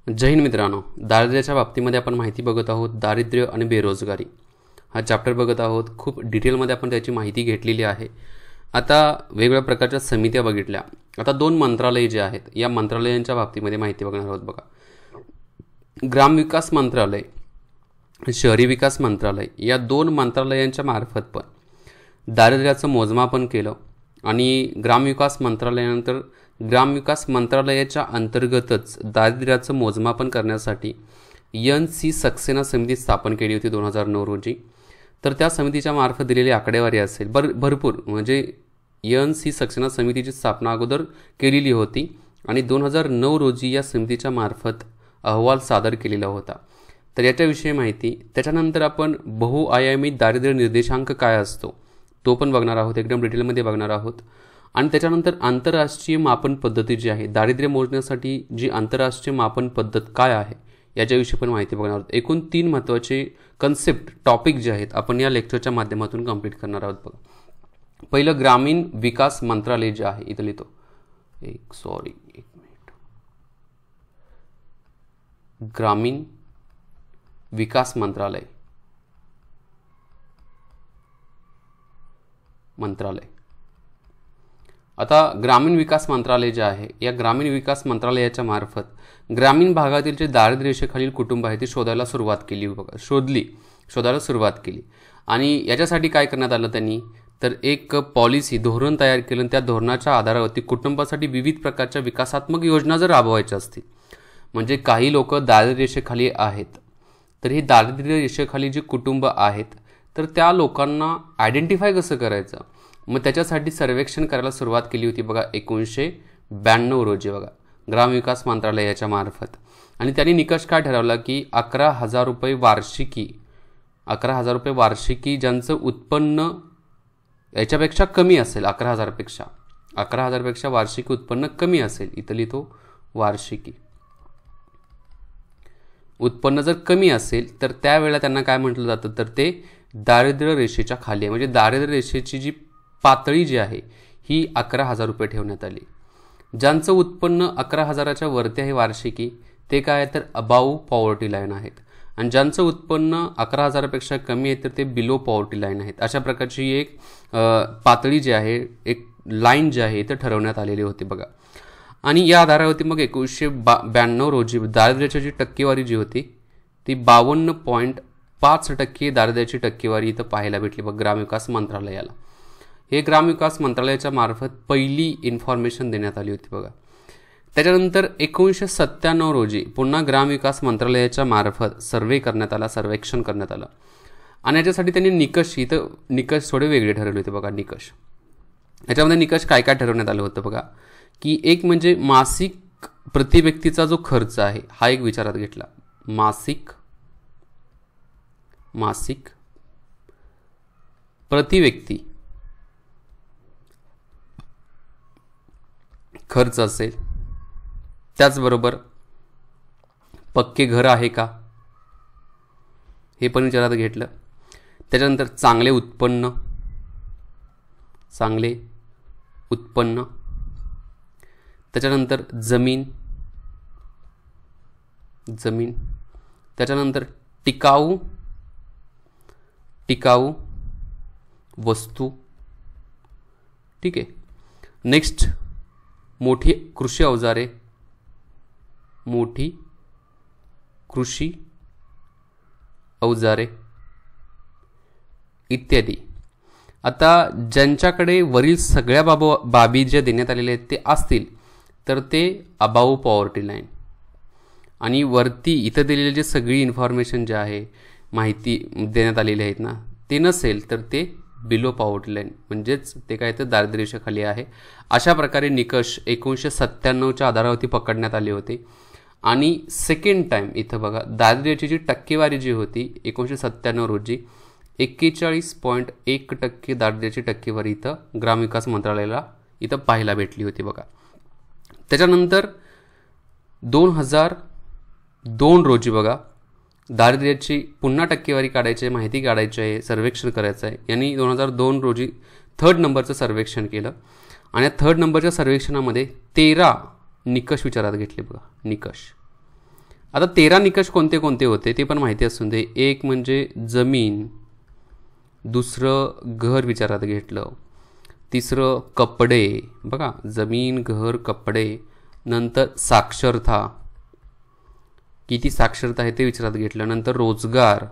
जय हिंद मित्रांनो, दारिद्र्याच्या बाबतीमध्ये आपण माहिती बघत आहोत. दारिद्र्य आणि बेरोजगारी हा चॅप्टर बघत आहोत. खूप डिटेलमध्ये आपण त्याची माहिती घेतलेली आहे. आता वेगवेगळ्या प्रकारच्या समित्या बघितल्या. आता 2 मंत्रालय जे आहेत या मंत्रालयांच्या बाबतीमध्ये माहिती बघणार आहोत. बघा, ग्रामविकास मंत्रालय, शहरी विकास मंत्रालय या 2 मंत्रालयांच्या मार्फत पण दारिद्र्याचं मोजमापन केलं आणि ग्रामविकास मंत्रालयानंतर ग्रामविकास मंत्रालयाच्या अंतर्गतच दारिद्र्याचं मोजमापन करण्यासाठी NC सक्सेना समिती स्थापन केली होती 2009 रोजी. तर त्या समितीच्या मार्फत दिलेली आकडेवारी असेल भरपूर, म्हणजे NC सक्सेना समितीची स्थापना अगोदर केलेली होती आणि 2009 रोजी या समितीच्या मार्फत अहवाल सादर केलेला होता. तर याच्याविषयी माहिती. त्याच्यानंतर आपण बहुआयामी दारिद्र्य निर्देशांक काय असतो तो पण बघणार आहोत, एकदम डिटेलमध्ये बघणार आहोत. आणि त्याच्यानंतर आंतरराष्ट्रीय मापन पद्धती जी आहे, दारिद्र्य मोजण्यासाठी जी आंतरराष्ट्रीय मापन पद्धत काय आहे याच्याविषयी पण माहिती बघणार आहोत. एकूण 3 महत्त्वाचे कन्सेप्ट टॉपिक जे आहेत आपण या लेक्चरच्या माध्यमातून कंप्लीट करणार आहोत. बघा, पहिलं ग्रामीण विकास मंत्रालय जे आहे, इथं लिहितो एक मिनिट, ग्रामीण विकास मंत्रालय आता ग्रामीण विकास मंत्रालय जे आहे या ग्रामीण विकास मंत्रालयाच्या मार्फत ग्रामीण भागातील जे दारिद्र्य रेषेखालील कुटुंब आहे ते शोधायला सुरुवात केली. बघा, शोधायला सुरुवात केली. आणि याच्यासाठी काय करण्यात आलं त्यांनी, तर एक पॉलिसी धोरण तयार केलं. त्या धोरणाच्या आधारावरती कुटुंबासाठी विविध प्रकारच्या विकासात्मक योजना जर राबवायच्या असतील, म्हणजे काही लोक दारिद्र्य रेषेखाली आहेत, तर ही दारिद्र्य रेषेखाली जी कुटुंब आहेत तर त्या लोकांना आयडेंटिफाय कसं करायचं, मग त्याच्यासाठी सर्वेक्षण करायला सुरुवात केली होती. बघा, 1992 रोजी बघा ग्रामविकास मंत्रालयाच्या मार्फत. आणि त्यांनी निकष काय ठरवला की 11,000 रुपये वार्षिकी ज्यांचं उत्पन्न याच्यापेक्षा कमी असेल, 11,000 पेक्षा वार्षिक उत्पन्न कमी असेल, इथं लिहितो वार्षिकी उत्पन्न जर कमी असेल तर त्यावेळेला त्यांना काय म्हटलं जातं, तर ते दारिद्र्य रेषेच्या खाली आहे. म्हणजे दारिद्र्य रेषेची जी पातळी जी आहे ही 11,000 रुपये ठेवण्यात आली. ज्यांचं उत्पन्न 11,000च्या वरती आहे वार्षिकी ते काय आहे, तर अबाव पॉवर्टी लाईन आहेत. आणि ज्यांचं उत्पन्न 11,000पेक्षा कमी आहे तर ते बिलो पॉवर्टी लाईन आहेत. अशा प्रकारची एक पातळी जी आहे, एक लाईन जी आहे ते ठरवण्यात आलेली होती. बघा, आणि या आधारावरती मग 1992 रोजी दारिद्र्याची जी टक्केवारी जी होती ती 52.5% दारिद्र्याची टक्केवारी इथं पाहायला भेटली. बघ, ग्रामविकास मंत्रालयाला हे ग्रामविकास मंत्रालयाच्या मार्फत पहिली इन्फॉर्मेशन देण्यात आली होती. बघा, त्याच्यानंतर 1997 रोजी पुन्हा ग्रामविकास मंत्रालयाच्या मार्फत सर्वेक्षण करण्यात आलं. आणि याच्यासाठी त्यांनी निकष थोडे वेगळे ठरवले होते. बघा, याच्यामध्ये निकष काय काय ठरवण्यात आलं होतं. बघा, की एक म्हणजे मासिक प्रति व्यक्तीचा जो खर्च आहे हा एक विचारात घेतला. मासिक प्रति व्यक्ती खर्च असेल. त्याचबरोबर पक्के घर आहे का हे पण विचारात घेतलं. त्याच्यानंतर चांगले उत्पन्न, त्याच्यानंतर जमीन, त्याच्यानंतर टिकाऊ वस्तू. ठीक आहे. नेक्स्ट मोठी कृषी अवजारे इत्यादी. आता ज्यांच्याकडे वरील सगळ्या बाबी ज्या देण्यात आलेल्या आहेत ते असतील तर ते अबाव पॉवर्टी लाईन. आणि वरती इथं दिलेली जे सगळी इन्फॉर्मेशन जे आहे, माहिती देण्यात आलेली आहेत ना, ते नसेल तर ते बिलो पॉवर्टी लाईन, म्हणजेच ते काय तर दारिद्र्य रेषेखाली आहे. अशा प्रकारे निकष 1997च्या आधारावरती पकडण्यात आले होते. आणि सेकंड टाइम इथं बघा दारिद्र्याची जी टक्केवारी जी होती 1997 रोजी 41.1% दारिद्र्याची टक्केवारी इथं ग्रामविकास मंत्रालयाला इथं पाहायला भेटली होती. बघा, त्याच्यानंतर 2002 रोजी बघा दारिद्र्याची पुन्हा टक्केवारी काढायची आहे, माहिती काढायची आहे, सर्वेक्षण करायचं आहे. यांनी 2002 रोजी 3rd नंबरचं सर्वेक्षण केलं. आणि या 3rd नंबरच्या सर्वेक्षणामध्ये 13 निकष विचारात घेतले. बघा, निकष आता 13 निकष कोणते कोणते होते ते पण माहिती असून दे. एक म्हणजे जमीन, दुसरं घर विचारात घेतलं, तिसरं कपडे, बघा जमीन, घर, कपडे, नंतर साक्षरता, किती साक्षरता आहे ते विचारात घेतलं, नंतर रोजगार,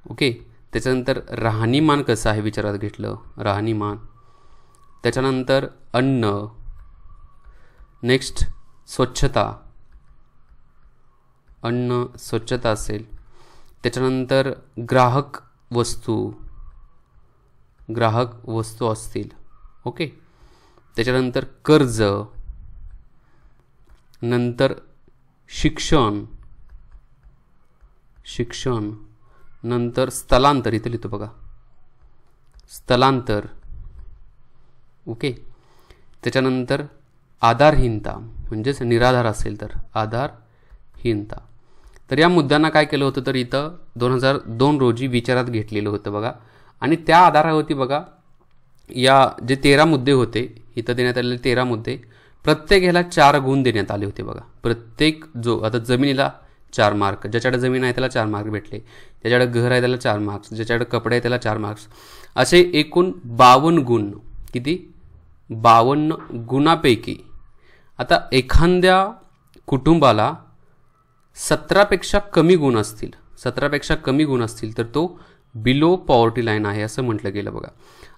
ओके, त्याच्यानंतर राहणीमान कसं आहे विचारात घेतलं, राहणीमान, त्याच्यानंतर अन्न, नेक्स्ट स्वच्छता, अन्न स्वच्छता असेल, त्याच्यानंतर ग्राहक वस्तू असतील, ओके, त्याच्यानंतर कर्ज, नंतर शिक्षण, नंतर स्थलांतर, इथे लिहितो बघा स्थलांतर, ओके, त्याच्यानंतर आधारहीनता म्हणजेच निराधार असेल तर आधारहीनता. तर या मुद्द्यांना काय केलं होतं तर इथं 2002 रोजी विचारात घेतलेलं होतं बघा. आणि त्या आधारावरती बघा या जे 13 मुद्दे होते इथं देण्यात आलेले 13 मुद्दे, प्रत्येक ह्याला 4 गुण देण्यात आले होते बघा. प्रत्येक जो आता जमिनीला 4 मार्क, ज्याच्याकडे जमीन आहे त्याला 4 मार्क भेटले, ज्याच्याकडे घर आहे त्याला 4 मार्क्स, ज्याच्याकडे कपडे आहे त्याला 4 मार्क्स, असे एकूण 52 गुण. किती? 52 गुणापैकी आता एखाद्या कुटुंबाला 17पेक्षा कमी गुण असतील तर तो बिलो पॉवर्टी लाईन आहे असं म्हटलं गेलं बघा.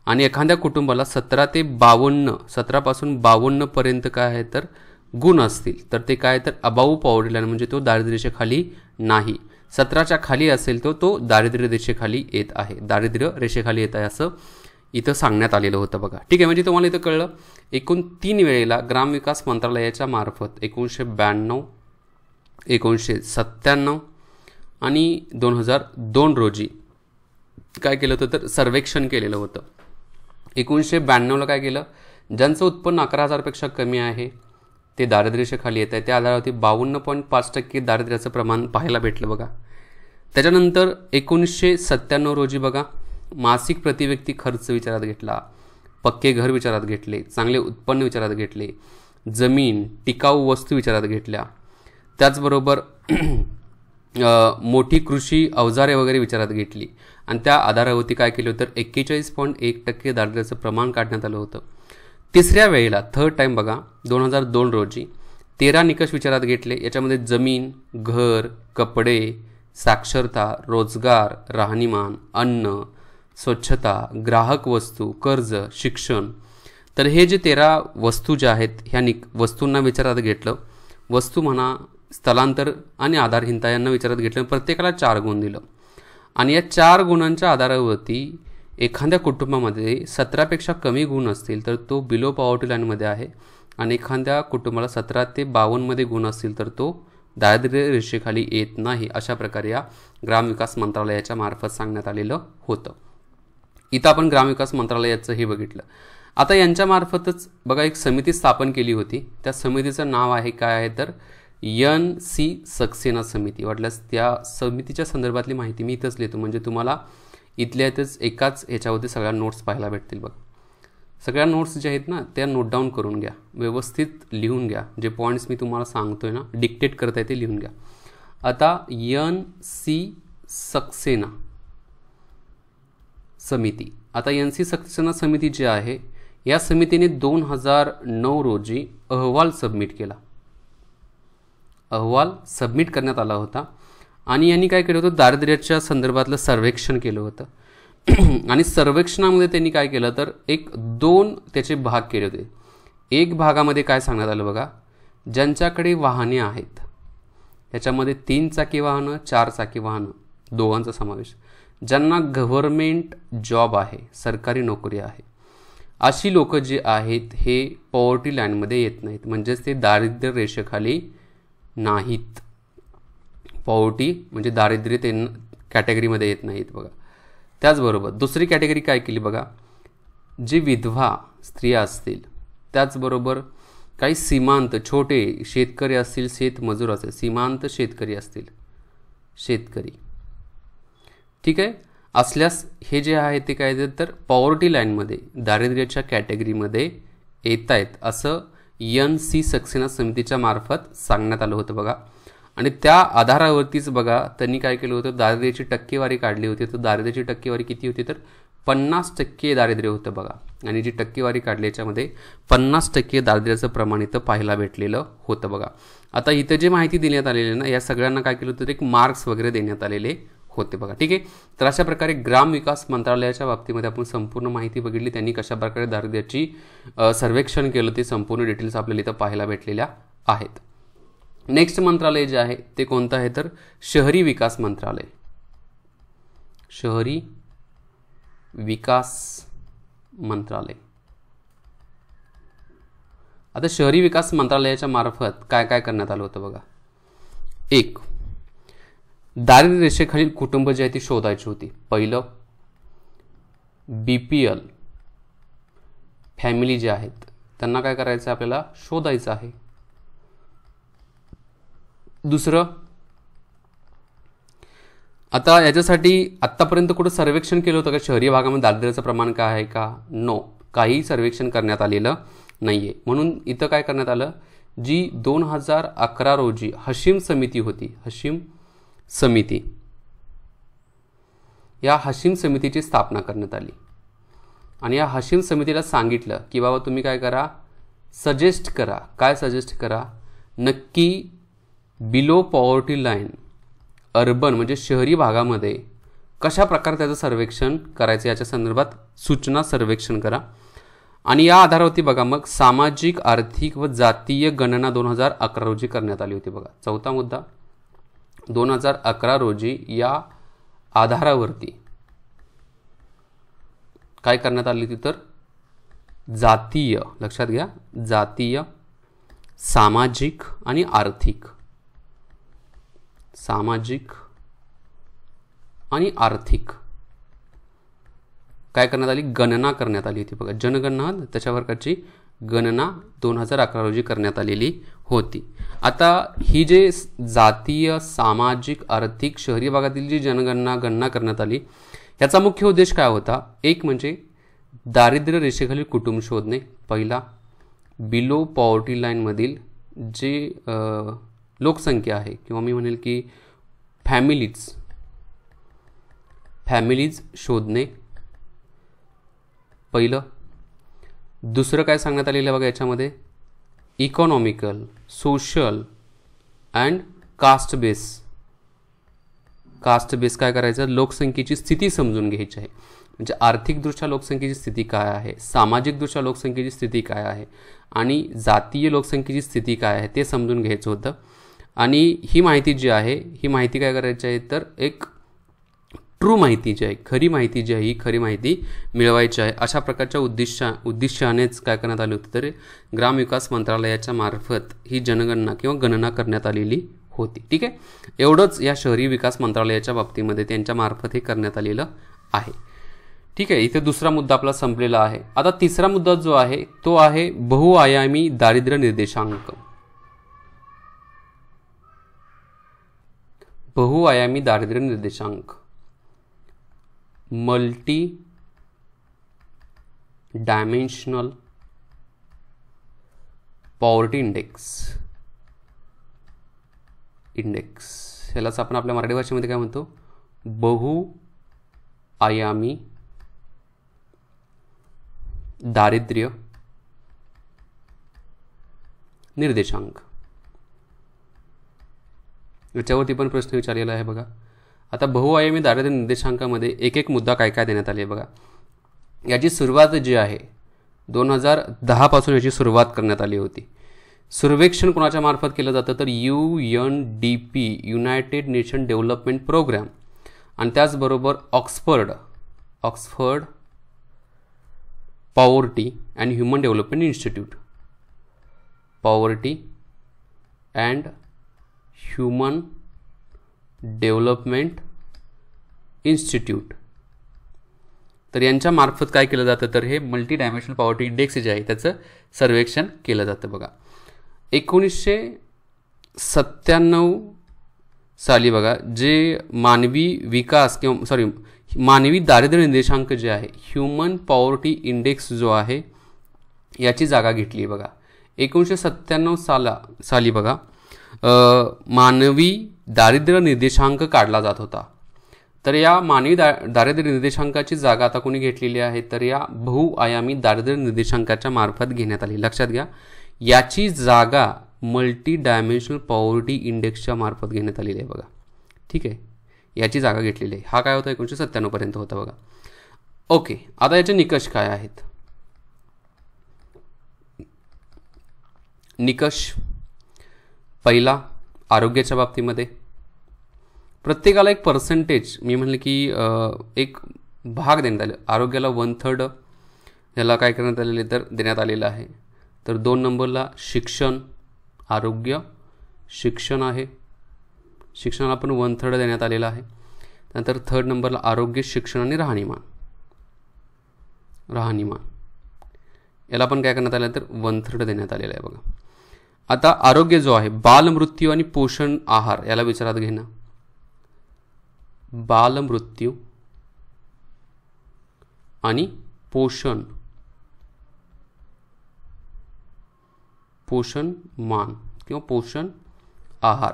आणि एखाद्या कुटुंबाला 17 ते 52, 17 पासून 52 पर्यंत काय आहे तर गुण असतील तर ते काय तर अबाऊ पॉवर्टी लाईन म्हणजे तो दारिद्र्य रेषेखाली नाही. 17च्या खाली असेल तो दारिद्र्य रेषेखाली येत आहे, दारिद्र्य रेषेखाली येत आहे असं इथं सांगण्यात आलेलं होतं बघा. ठीक आहे, म्हणजे तुम्हाला इथं कळलं. एकूण 3 वेळेला ग्रामविकास मंत्रालयाच्या मार्फत 1992, 1997 आणि 2002 रोजी काय केलं होतं तर सर्वेक्षण केलेलं होतं. 1992ला काय केलं, ज्यांचं उत्पन्न 11,000पेक्षा कमी आहे ते दारिद्र्यरेषेखाली येत आहे, त्या आधारावरती 52.5% दारिद्र्याचं प्रमाण पाहायला भेटलं बघा. त्याच्यानंतर 1997 रोजी बघा मासिक प्रतिव्यक्ती खर्च विचारात घेतला, पक्के घर विचारात घेतले, चांगले उत्पन्न विचारात घेतले, जमीन, टिकाऊ वस्तू विचारात घेतल्या, त्याचबरोबर मोठी कृषी अवजारे वगैरे विचारात घेतली आणि त्या आधारावरती काय केलं होतं 41.1% दारिद्र्याचं प्रमाण काढण्यात आलं होतं. तिसऱ्या वेळेला थर्ड टाइम बघा 2002 रोजी 13 निकष विचारात घेतले. याच्यामध्ये जमीन, घर, कपडे, साक्षरता, रोजगार, राहणीमान, अन्न, स्वच्छता, ग्राहक वस्तू, कर्ज, शिक्षण. तर हे जे 13 वस्तू ज्या आहेत ह्या वस्तूंना विचारात घेतलं. वस्तू म्हणा, स्थलांतर आणि आधारहीनता यांना विचारात घेतलं, प्रत्येकाला 4 गुण दिलं. आणि या 4 गुणांच्या आधारावरती एखाद्या कुटुंबामध्ये 17पेक्षा कमी गुण असतील तर तो बिलो पॉवर्टी लाईनमध्ये आहे आणि एखाद्या कुटुंबाला 17 ते 52मध्ये गुण असतील तर तो दारिद्र्य रेषेखाली येत नाही. अशा प्रकारे या ग्रामविकास मंत्रालयाच्या मार्फत सांगण्यात आलेलं होतं. इथं आपण ग्रामविकास मंत्रालयाचं हे बघितलं. आता यांच्या मार्फतच बघा एक समिती स्थापन केली होती. त्या समितीचं नाव आहे काय आहे तर NC सक्सेना समिती. वाटल्यास त्या समितीच्या संदर्भातली माहिती मी इथंच लिहितो म्हणजे तुम्हाला इथल्या इथंच एकाच ह्याच्यावरती सगळ्या नोट्स पाहायला भेटतील बघा. सगळ्या नोट्स ज्या आहेत ना त्या नोट डाऊन करून घ्या, व्यवस्थित लिहून घ्या. जे पॉईंट्स मी तुम्हाला सांगतोय ना डिक्टेट करताय ते लिहून घ्या. आता NC सक्सेना समिती, आता NC सक्सेना समिती जी आहे या समितीने 2009 रोजी अहवाल सबमिट करण्यात आला होता आणि यांनी काय केलं होतं दारिद्र्याच्या संदर्भातलं सर्वेक्षण केलं होतं. आणि सर्वेक्षणामध्ये त्यांनी काय केलं तर 2 त्याचे भाग केले होते. एक भागामध्ये काय सांगण्यात आलं बघा, ज्यांच्याकडे वाहने आहेत याच्यामध्ये 3 चाकी वाहनं, 4 चाकी वाहनं दोघांचा समावेश, ज्यांना गव्हर्नमेंट जॉब आहे, सरकारी नोकरी आहे, अशी लोक जे आहेत हे पॉवर्टी लाईनमध्ये येत नाहीत म्हणजेच ते दारिद्र्य रेषेखाली नाहीत. पॉवर्टी म्हणजे दारिद्र्य ते कॅटेगरीमध्ये येत नाहीत बघा. त्याचबरोबर दुसरी कॅटेगरी काय केली बघा, जे विधवा स्त्रिया असतील, त्याचबरोबर काही सीमांत छोटे शेतकरी असतील, शेतमजूर असतील, सीमांत शेतकरी असतील, शेतकरी ठीक आहे असल्यास हे जे आहे ते काय तर पॉवर्टी लाईनमध्ये दारिद्र्याच्या कॅटेगरीमध्ये येत आहेत असं NC सक्सेना समितीच्या मार्फत सांगण्यात आलं होतं बघा. आणि त्या आधारावरतीच बघा त्यांनी काय केलं होतं, दारिद्र्याची टक्केवारी काढली होती. तर दारिद्र्याची टक्केवारी किती होती, तर 50% दारिद्र्य होतं बघा. आणि जी टक्केवारी काढली याच्यामध्ये 50% दारिद्र्याचं प्रमाण इथं पाहायला भेटलेलं होतं बघा. आता इथं जे माहिती देण्यात आलेली ना, या सगळ्यांना काय केलं होतं, एक मार्क्स वगैरे देण्यात आलेले होते बघा. ठीक आहे. तर अशा प्रकारे ग्राम विकास मंत्रालयाच्या बाबतीमध्ये आपण संपूर्ण माहिती बघितली. त्यांनी कशा प्रकारे दारिद्र्याची सर्वेक्षण केलं ते संपूर्ण डिटेल्स आपल्याला इथं पाहायला भेटलेल्या आहेत. नेक्स्ट मंत्रालय जे आहे ते कोणतं आहे, तर शहरी विकास मंत्रालय. शहरी विकास मंत्रालय. आता शहरी विकास मंत्रालयाच्या मार्फत काय काय करण्यात आलं होतं बघा. एक, दारिद्र्य रेषेखालील कुटुंब जे आहे ती शोधायची होती. पहिलं, BPL फॅमिली जे आहेत त्यांना काय करायचं, आपल्याला शोधायचं आहे. दुसरं, आता याच्यासाठी आत्तापर्यंत कुठं सर्वेक्षण केलं होतं का शहरी भागामध्ये दारिद्र्याचं प्रमाण काय आहे का? नो, काही सर्वेक्षण करण्यात आलेलं नाही आहे. म्हणून इथं काय करण्यात आलं, जी 2011 रोजी हशीम समिती होती, हशीम समिती, या हशीम समितीची स्थापना करण्यात आली. आणि या हशीम समितीला सांगितलं की बाबा तुम्ही काय करा, सजेस्ट करा. काय सजेस्ट करा, नक्की बिलो पॉवर्टी लाईन अर्बन म्हणजे शहरी भागामध्ये कशा प्रकारे त्याचं सर्वेक्षण करायचं याच्या संदर्भात सूचना सर्वेक्षण करा. आणि या आधारावरती बघा मग सामाजिक, आर्थिक व जातीय गणना 2011 रोजी करण्यात आली होती बघा. चौथा मुद्दा, 2011 रोजी या आधारावरती काय करण्यात आली होती, तर जातीय, लक्षात घ्या, जातीय, सामाजिक आणि आर्थिक, सामाजिक आणि आर्थिक काय करण्यात आली, गणना करण्यात आली होती बघा. जनगणना, त्याच्या वर्गाची गणना 2011 रोजी करण्यात आलेली होती. आता ही जे जातीय, सामाजिक, आर्थिक शहरी भागातील जी गणना करण्यात आली, याचा मुख्य उद्देश काय होता, एक म्हणजे दारिद्र्य रेषेखालील कुटुंब शोधणे. पहिला, बिलो पॉवर्टी लाईनमधील जे लोकसंख्या आहे किंवा मी म्हणेल की फॅमिलीज शोधणे पहिलं. दुसरं काय सांगण्यात आलेलं बघा याच्यामध्ये, economical, social and caste base काय करायचं, लोकसंख्येची स्थिती समजून घ्यायची आहे. म्हणजे आर्थिकदृष्ट्या लोकसंख्येची स्थिती काय आहे, सामाजिकदृष्ट्या लोकसंख्येची स्थिती काय आहे आणि जातीय लोकसंख्येची स्थिती काय आहे ते समजून घ्यायचं होतं. आणि ही माहिती जी आहे, ही माहिती काय करायची आहे, तर एक ट्रू माहिती जी आहे, खरी माहिती जी आहे, ही खरी माहिती मिळवायची आहे. अशा प्रकारच्या उद्दिष्टानेच काय करण्यात आले होते, तर ग्रामविकास मंत्रालयाच्या मार्फत ही जनगणना किंवा गणना करण्यात आलेली होती. ठीक आहे. एवढंच या शहरी विकास मंत्रालयाच्या बाबतीमध्ये त्यांच्या मार्फत हे करण्यात आलेलं आहे. ठीक आहे. इथे दुसरा मुद्दा आपला संपलेला आहे. आता तिसरा मुद्दा जो आहे तो आहे बहुआयामी दारिद्र्य निर्देशांक. बहुआयामी दारिद्र्य निर्देशांक, मल्टी डायमेन्शनल पॉवर्टी इंडेक्स ह्यालाच आपण आपल्या मराठी भाषेमध्ये काय म्हणतो, बहुआयामी दारिद्र्य निर्देशांक. याच्यावरती पण प्रश्न विचारलेला आहे बघा. आता बहुआयामी दारिद्र्य निर्देशांकामध्ये एक एक मुद्दा काय काय देण्यात आले बघा. याची सुरुवात जी आहे 2010 पासून याची सुरुवात करण्यात आली होती. सर्वेक्षण कोणाच्या मार्फत केलं जातं, तर UNDP united nation development programme आणि त्याचबरोबर Oxford poverty and human development institute, poverty and human development institute, तर यांच्या मार्फत काय केलं जातं, तर हे multi dimensional poverty index J आहे त्याचं सर्वेक्षण केलं जातं बघा. 1997 साली बघा जे मानवी दारिद्र्य निर्देशांक जे आहे, ह्युमन पॉवर्टी इंडेक्स जो आहे याची जागा घेतली बघा. 1997 साली बघा मानवी दारिद्र्य निर्देशांक काढला जात होता. तर या मानवी दारिद्र्य निर्देशांकाची जागा आता कोणी घेतलेली आहे, तर या बहुआयामी दारिद्र्य निर्देशांकाच्या मार्फत घेण्यात आली. लक्षात घ्या, याची जागा मल्टी डायमेन्शनल पॉवर्टी इंडेक्सच्या मार्फत घेण्यात आलेली आहे बघा. ठीक आहे, याची जागा घेतलेली आहे. हा काय होता 1997 पर्यंत होता बघा. ओके, आता याचे निकष काय आहेत? निकष पहिला, आरोग्याच्या बाबतीमध्ये प्रत्येकाला एक पर्सेंटेज, मी म्हणलं की एक भाग देण्यात आले. आरोग्याला 1/3 ह्याला काय करण्यात आलेले तर देण्यात आलेलं आहे. तर 2 नंबरला शिक्षण, आरोग्य शिक्षण आहे, शिक्षणाला पण 1/3 देण्यात आलेलं आहे. नंतर 3rd नंबरला आरोग्य, शिक्षण आणि राहणीमान याला पण काय करण्यात आलं तर 1/3 देण्यात आलेलं आहे बघा. आता आरोग्य जो आहे, बालमृत्यू आणि पोषण आहार याला विचारात घेणं. बालमृत्यू आणि पोषण मान किंवा पोषण आहार,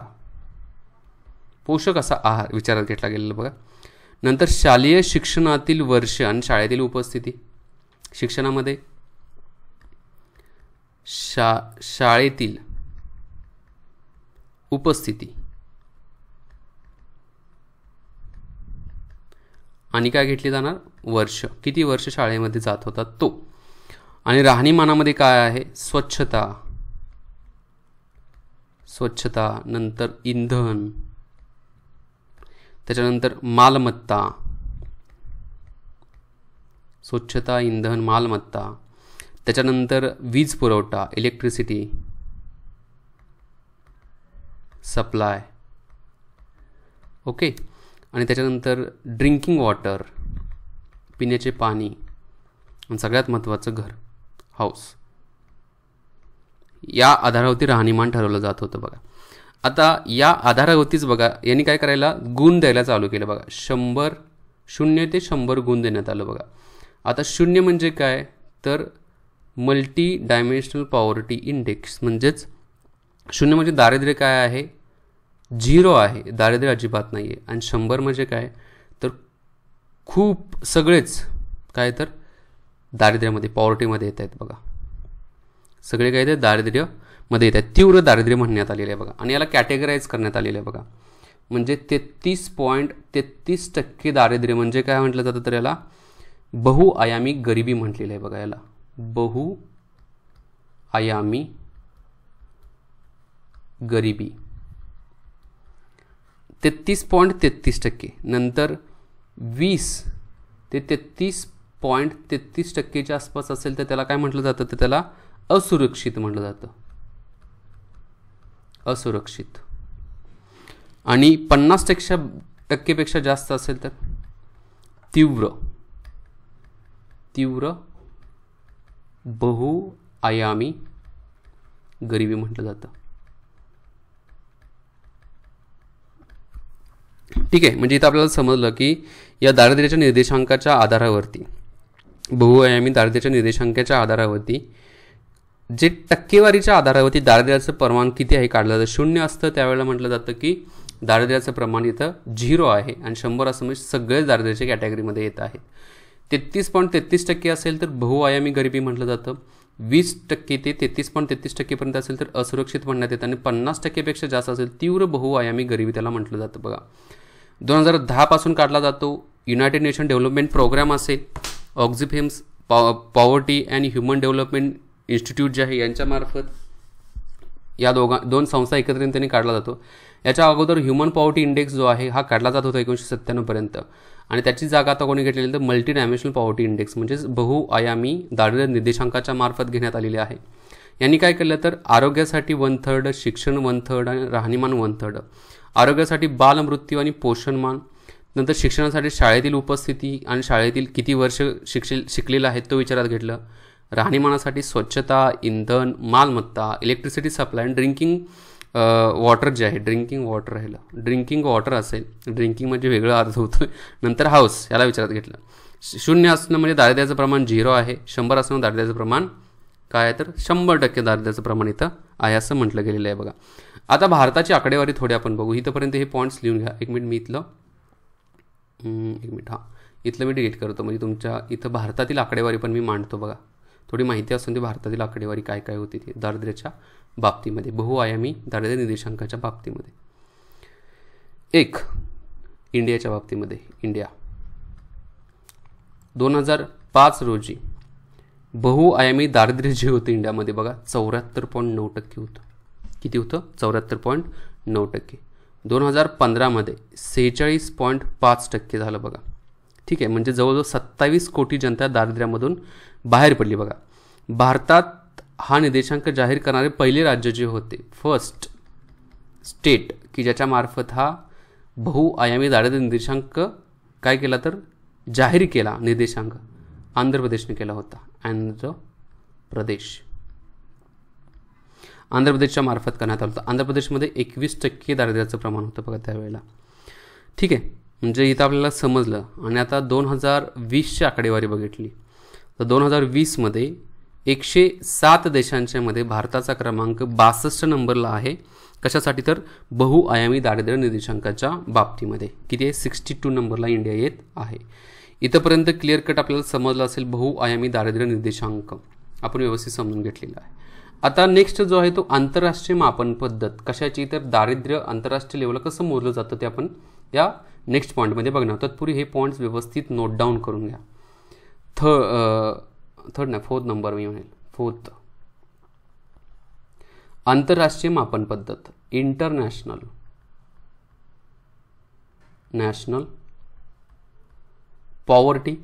पोषक असा आहार विचारात घेतला गेलेला बघा. नंतर शालेय शिक्षणातील वर्ष आणि शाळेतील उपस्थिती. शिक्षणामध्ये शाळेतील उपस्थिती आणि काय घेतली जाणार, वर्ष, किती वर्ष शाळेमध्ये जात होता तो. आणि राहणीमानामध्ये काय आहे, स्वच्छता, नंतर इंधन, त्याच्यानंतर मालमत्ता, स्वच्छता, इंधन, मालमत्ता, त्याच्यानंतर वीज पुरवठा, इलेक्ट्रिसिटी सप्लाय. ओके, आणि त्याच्यानंतर ड्रिंकिंग वॉटर, पिण्याचे पाणी, आणि सगळ्यात महत्त्वाचं घर, हाऊस. या आधारावरती राहणीमान ठरवलं जात होतं बघा. आता या आधारावरतीच बघा यांनी काय करायला, गुण द्यायला चालू केलं बघा. 0 ते 100 गुण देण्यात आलं बघा. आता 0 म्हणजे काय, तर मल्टी डायमेन्शनल पॉवर्टी इंडेक्स, म्हणजेच 0 म्हणजे दारिद्र्य काय आहे, 0 आहे, दारिद्र्य अजिबात नाही आहे. आणि 100 म्हणजे काय, तर खूप सगळेच काय तर दारिद्र्यामध्ये, पॉवर्टीमध्ये येत आहेत बघा. सगळे काय ते दारिद्र्यमध्ये येत आहेत, तीव्र दारिद्र्य म्हणण्यात आलेले आहे बघा. आणि याला कॅटेगराईज करण्यात आलेलं आहे बघा. म्हणजे 33.33% दारिद्र्य म्हणजे काय म्हटलं जातं, तर याला बहुआयामी गरिबी म्हटलेलं आहे बघा. याला बहुआयामी गरिबी 33.33%. नंतर 20 ते 33.33%च्या आसपास असेल तर त्याला काय म्हटलं जातं, तर त्याला असुरक्षित म्हटलं जातं, असुरक्षित. आणि 50% जास्त असेल तर तीव्र बहुआयामी गरिबी म्हटलं जातं. ठीक आहे, म्हणजे इथं आपल्याला समजलं की या दारिद्र्याच्या निर्देशांकाच्या आधारावरती, बहुआयामी दारिद्र्याच्या निर्देशांकाच्या आधारावरती, जे टक्केवारीच्या आधारावरती दारिद्र्याचं प्रमाण किती आहे काढलं जातं. 0 असतं त्यावेळेला म्हटलं जातं की दारिद्र्याचं प्रमाण इथं 0 आहे, आणि 100 असं म्हणजे सगळेच दारिद्र्याच्या कॅटेगरीमध्ये येत आहेत. 33.33% असेल तर बहुआयामी गरिबी म्हटलं जातं. 20% ते 33.33% असेल तर असुरक्षित म्हणण्यात येतं. आणि 50%पेक्षा जास्त असेल तीव्र बहुआयामी गरिबी त्याला म्हटलं जातं बघा. 2010 पासून काढला जातो. युनायटेड नेशन डेव्हलपमेंट प्रोग्राम असेल, Oxford poverty and human development institute जे आहे यांच्यामार्फत या दोन संस्था एकत्रित त्यांनी काढला जातो. याच्या अगोदर ह्युमन पॉवर्टी इंडेक्स जो आहे हा काढला जात होता 1997 पर्यंत, आणि त्याची जागा आता कोणी घेतलेली तर मल्टी डायमेन्शनल पॉवर्टी इंडेक्स म्हणजेच बहुआयामी दारिद्र्य निर्देशांकाच्या मार्फत घेण्यात आलेली आहे. यांनी काय केलं तर आरोग्यासाठी 1/3, शिक्षण 1/3 आणि राहणीमान 1/3. आरोग्यासाठी बालमृत्यू आणि पोषणमान, नंतर शिक्षणासाठी शाळेतील उपस्थिती आणि शाळेतील किती वर्ष शिकलेला आहे तो विचारात घेतलं. राहणीमानासाठी स्वच्छता, इंधन, मालमत्ता, इलेक्ट्रिसिटी सप्लाय आणि ड्रिंकिंग वॉटर जे आहे, ड्रिंकिंग वॉटर असेल, ड्रिंकिंग म्हणजे वेगळा अर्थ होतो. नंतर हाऊस याला विचारात घेतलं. 0 असणं म्हणजे दारिद्र्याचं प्रमाण 0 आहे, 100 असणं दारिद्र्याचं प्रमाण काय आहे तर 100% दारिद्र्याचं प्रमाण इथं आहे असं म्हटलं गेलेलं आहे बघा. आता भारताची आकडेवारी थोडी आपण बघू. इथंपर्यंत हे पॉईंट्स लिहून घ्या. एक मिनिट मी इथलं मी डिलीट करतो, म्हणजे तुमच्या इथं भारतातील आकडेवारी पण मी मांडतो बघा. थोडी माहिती असून ती भारतातील आकडेवारी काय काय होती ती दारिद्र्याच्या बाबतीमध्ये, बहुआयामी दारिद्र्य निर्देशांकाच्या बाबतीमध्ये. एक इंडियाच्या बाबतीमध्ये, इंडिया 2005 रोजी बहुआयामी दारिद्र्य जे होतं इंडियामध्ये बघा 74.9% होतं. किती होतं? 74.9%. 2015 मध्ये 46.5% झालं बघा. ठीक आहे, म्हणजे जवळजवळ 27 कोटी जनता दारिद्र्यामधून बाहेर पडली बघा. भारतात हा निर्देशांक जाहीर करणारे पहिले राज्य जे होते, फर्स्ट स्टेट की ज्याच्या मार्फत हा बहुआयामी दारिद्र्य निर्देशांक काय केला तर जाहीर केला निर्देशांक, आंध्र प्रदेशने केला होता. आंध्र प्रदेशच्या मार्फत करण्यात आलं होतं. आंध्र प्रदेशमध्ये 21% दारिद्र्याचं प्रमाण होतं बघा त्यावेळेला. ठीक आहे, म्हणजे इथं आपल्याला समजलं. आणि आता 2020ची आकडेवारी बघितली तर 2020मध्ये 107 देशांच्या मध्ये भारताचा क्रमांक 62 नंबरला आहे. कशासाठी तर बहुआयामी दारिद्र्य निर्देशांकाच्या बाबतीमध्ये. किती आहे? 62 नंबरला इंडिया येत आहे. इथंपर्यंत क्लिअर कट आपल्याला समजलं असेल बहुआयामी दारिद्र्य निर्देशांक आपण व्यवस्थित समजून घेतलेला आहे. आता नेक्स्ट जो आहे तो आंतरराष्ट्रीय मापन पद्धत. कशाची तर दारिद्र्य आंतरराष्ट्रीय लेवलला कसं मोजलं जातं ते आपण या नेक्स्ट पॉईंटमध्ये बघणार. तत्पूर्वी हे पॉईंट्स व्यवस्थित नोट डाऊन करून घ्या. फोर्थ नंबर मी म्हणेल. फोर्थ आंतरराष्ट्रीय मापन पद्धत, नॅशनल पॉवर्टी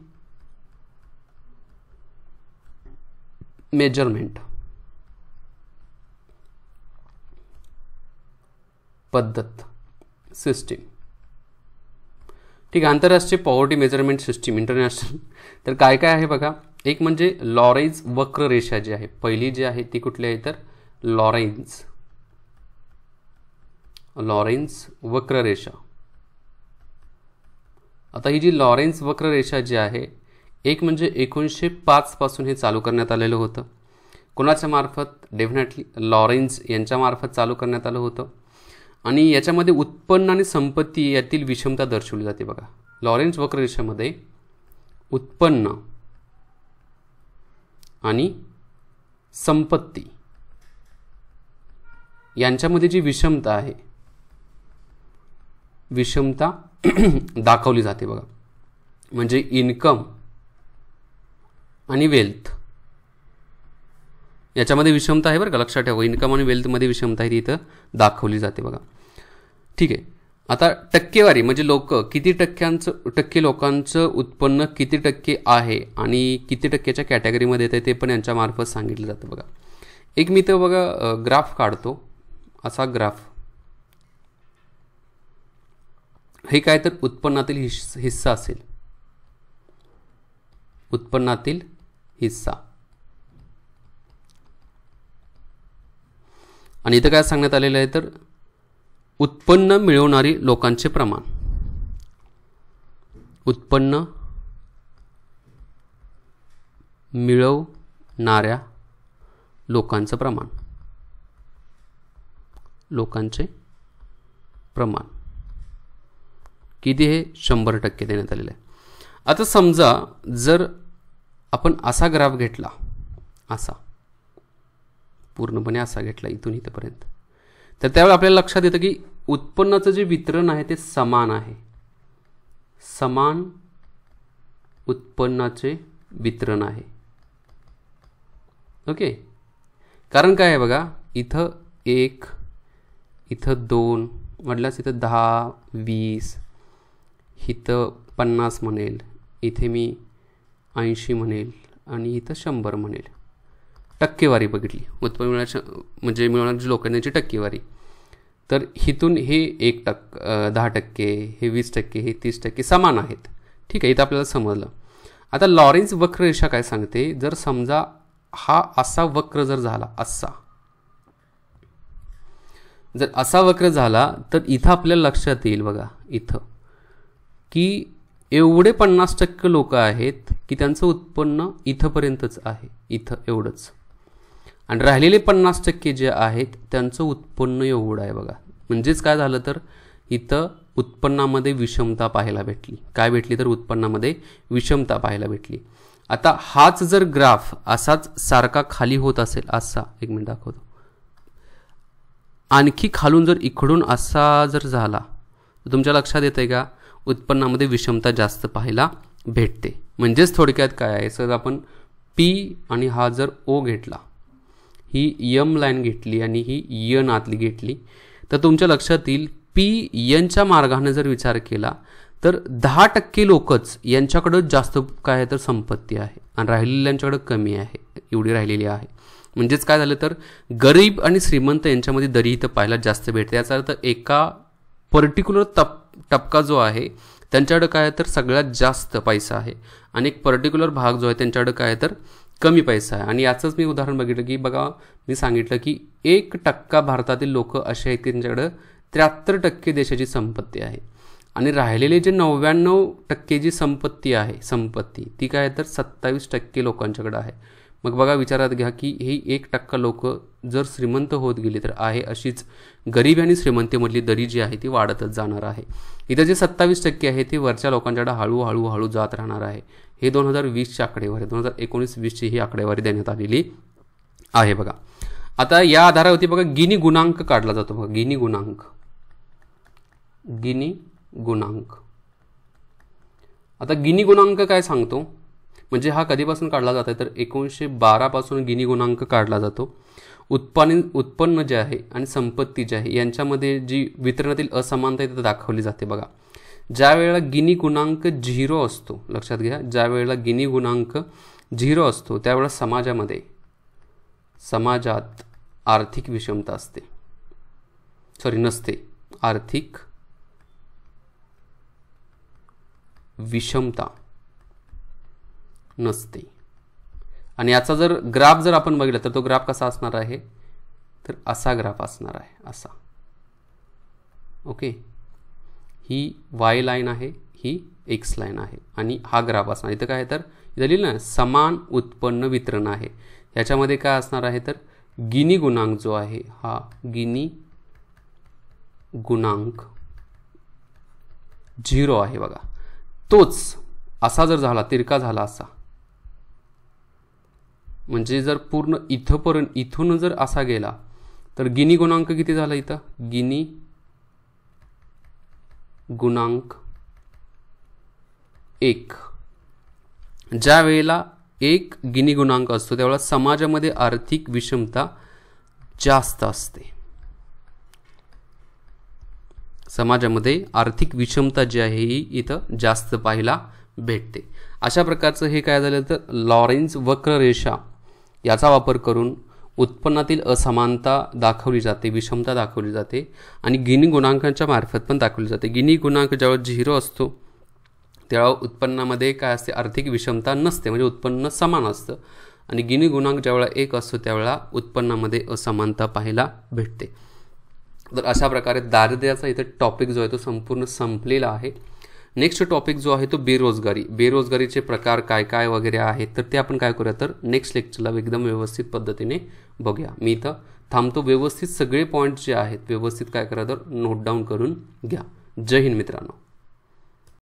मेजरमेंट पद्धत सिस्टीम. ठीक आहे, आंतरराष्ट्रीय पॉवर्टी मेजरमेंट सिस्टीम इंटरनॅशनल. तर काय काय आहे बघा. एक म्हणजे लॉरेन्झ वक्ररेषा जी आहे, पहिली जी आहे ती कुठली आहे तर लॉरेन्झ वक्ररेषा. आता ही जी लॉरेन्झ वक्ररेषा जी आहे, एक म्हणजे 1905 पासून हे चालू करण्यात आलेलं होतं. कोणाच्या मार्फत? डेफिनेटली लॉरेन्झ यांच्या मार्फत चालू करण्यात आलं होतं. आणि याच्यामध्ये उत्पन्न आणि संपत्ती यातील विषमता दर्शवली जाते बघा. लॉरेन्झ वक्ररेषेमध्ये उत्पन्न आणि संपत्ती यांच्यामध्ये जी विषमता आहे, विषमता दाखवली जाते बघा. म्हणजे इन्कम आणि वेल्थ याच्यामध्ये विषमता आहे बरं का, लक्षात ठेवा. इन्कम आणि वेल्थमध्ये विषमता आहे ती इथं दाखवली जाते बघा. ठीक आहे, आता टक्केवारी म्हणजे किती टक्के लोकांचं उत्पन्न किती टक्के आहे आणि किती टक्क्याच्या कॅटेगरीमध्ये येते ते पण यांच्यामार्फत सांगितलं जातं बघा. एक मी तर बघा ग्राफ काढतो, असा ग्राफ. हे काय तर उत्पन्नातील हिस्सा असेल, उत्पन्नातील हिस्सा. आणि इथं काय सांगण्यात आलेलं आहे तर उत्पन्न मिळवणारी लोकांचे प्रमाण, उत्पन्न मिळवणाऱ्या लोकांचं प्रमाण, लोकांचे प्रमाण किती हे 100% देण्यात आलेलं आहे. आता समजा जर आपण असा ग्राफ घेतला, असा पूर्णपणे असा घेतला इथून इथपर्यंत, तर त्यावेळी आपल्याला लक्षात येतं की उत्पन्नाचं जे वितरण आहे ते समान आहे. समान उत्पन्नाचे वितरण आहे. ओके, कारण काय आहे बघा, इथं 1, इथं 2 म्हटल्यास इथं 10, 20, इथं 50 म्हणेल, इथे मी 80 म्हणेल आणि इथं 100 म्हणेल. टक्केवारी बघितली उत्पन्न मिळवण्याची लोकांची टक्केवारी. तर इथून हे 10%, हे 20%, हे 30% समान आहेत. ठीक आहे, इथं आपल्याला समजलं. आता लॉरेन्झ वक्ररेषा काय सांगते, जर समजा हा असा वक्र जर झाला, जर असा वक्र झाला तर इथं आपल्याला लक्षात येईल बघा इथं की एवढे 50% लोक आहेत की त्यांचं उत्पन्न इथंपर्यंतच आहे, इथं एवढंच. आणि राहिलेले 50% जे आहेत त्यांचं उत्पन्न एवढं आहे बघा. म्हणजेच काय झालं तर इथं उत्पन्नामध्ये विषमता पाहायला भेटली. काय भेटली तर उत्पन्नामध्ये विषमता पाहायला भेटली. आता हाच जर ग्राफ असाच सारखा खाली होत असेल, असा एक मिनिट दाखवतो, आणखी खालून जर इकडून असा जर झाला तर तुमच्या लक्षात येतंय का उत्पन्नामध्ये विषमता जास्त पाहायला भेटते. म्हणजेच थोडक्यात काय आहे, सर आपण पी आणि हा जर ओ घेतला, ही यम लाईन घेतली आणि ही यन आतली घेतली, तर तुमच्या लक्षात येईल पी यनच्या मार्गाने जर विचार केला तर 10% लोकच यांच्याकडं जास्त काय आहे तर संपत्ती आहे आणि राहिलेल्यांच्याकडं कमी आहे, एवढी राहिलेली आहे. म्हणजेच काय झालं तर गरीब आणि श्रीमंत यांच्यामध्ये दरी इथं पाहायला जास्त भेटते. याचा अर्थ एका पर्टिक्युलर टप्का जो आहे त्यांच्याकडं काय आहे तर सगळ्यात जास्त पैसा आहे आणि एक पर्टिक्युलर भाग जो आहे त्यांच्याकडं काय आहे तर कमी पैसा आहे. आणि याचंच मी उदाहरण बघितलं की बघा, मी सांगितलं की 1% भारतातील लोक असे आहेत की त्यांच्याकडं 73% देशाची संपत्ती आहे आणि राहिलेले जे 99% जी संपत्ती आहे ती काय आहे तर 27% लोकांच्याकडे आहे. मग बघा विचारात घ्या की ही 1% लोक जर श्रीमंत होत गेली तर आहे अशीच गरीबी आणि श्रीमंतीमधली दरी जी आहे ती वाढतच जाणार आहे. इथं जे 27% आहे ते वरच्या लोकांच्याकडे हळूहळू जात राहणार आहे. हे 2020ची आकडेवारी, 2019-20ची ही आकडेवारी देण्यात आलेली आहे बघा. आता या आधारावरती बघा गिनी गुणांक काढला जातो बघा. गिनी गुणांक. आता गिनी गुणांक काय सांगतो, म्हणजे हा कधीपासून काढला जातो तर 1912 पासून गिनी गुणांक काढला जातो. उत्पन्न जे आहे आणि संपत्ती जी आहे यांच्यामध्ये जी वितरणातील असमानता आहे दाखवली जाते बघा. ज्या वेळेला गिनी गुणांक 0 असतो, लक्षात घ्या, ज्या वेळेला गिनी गुणांक 0 असतो त्यावेळेला समाजात आर्थिक विषमता असते, नसते, आर्थिक विषमता नसते. आणि याचा जर ग्राफ जर आपण बघितला तर तो ग्राफ कसा असणार आहे तर असा ग्राफ असणार आहे, असा. ओके, ही वाय लाईन आहे, ही एक्स लाईन आहे आणि हा ग्राफ असणार. इथं काय आहे तर इथं लिहिलं ना समान उत्पन्न वितरण आहे. ह्याच्यामध्ये काय असणार आहे तर गिनी गुणांक जो आहे हा गिनी गुणांक 0 आहे बघा. तोच असा जर झाला, तिरका झाला असा, म्हणजे जर पूर्ण इथून जर असा गेला तर गिनी गुणांक किती झाला इथं, गिनी गुणांक 1. ज्या वेळेला 1 गिनी गुणांक असतो त्यावेळेला समाजामध्ये आर्थिक विषमता जास्त असते. समाजामध्ये आर्थिक विषमता जी आहे ही इथं जास्त पाहायला भेटते. अशा प्रकारचं हे काय झालं तर लॉरेन्झ वक्ररेषा याचा वापर करून उत्पन्नातील असमानता दाखवली जाते, विषमता दाखवली जाते आणि गिनी गुणांकांच्या मार्फत पण दाखवली जाते. गिनी गुणांक जेव्हा 0 असतो तेव्हा उत्पन्नामध्ये काय असते, आर्थिक विषमता नसते, म्हणजे उत्पन्न समान असतं. आणि गिनी गुणांक ज्यावेळेला 1 असतो त्यावेळेला उत्पन्नामध्ये असमानता पाहायला भेटते. तर अशा प्रकारे दारिद्र्याचा इथे टॉपिक जो आहे तो संपूर्ण संपलेला आहे. नेक्स्ट टॉपिक जो आहे तो बेरोजगारीचे प्रकार काय काय वगैरे आहेत तर ते आपण काय करूया तर नेक्स्ट लेक्चरला एकदम व्यवस्थित पद्धतीने बघूया. मी इथं थांबतो. व्यवस्थित सगळे पॉईंट जे आहेत व्यवस्थित काय करा तर नोट डाऊन करून घ्या. जय हिंद मित्रांनो.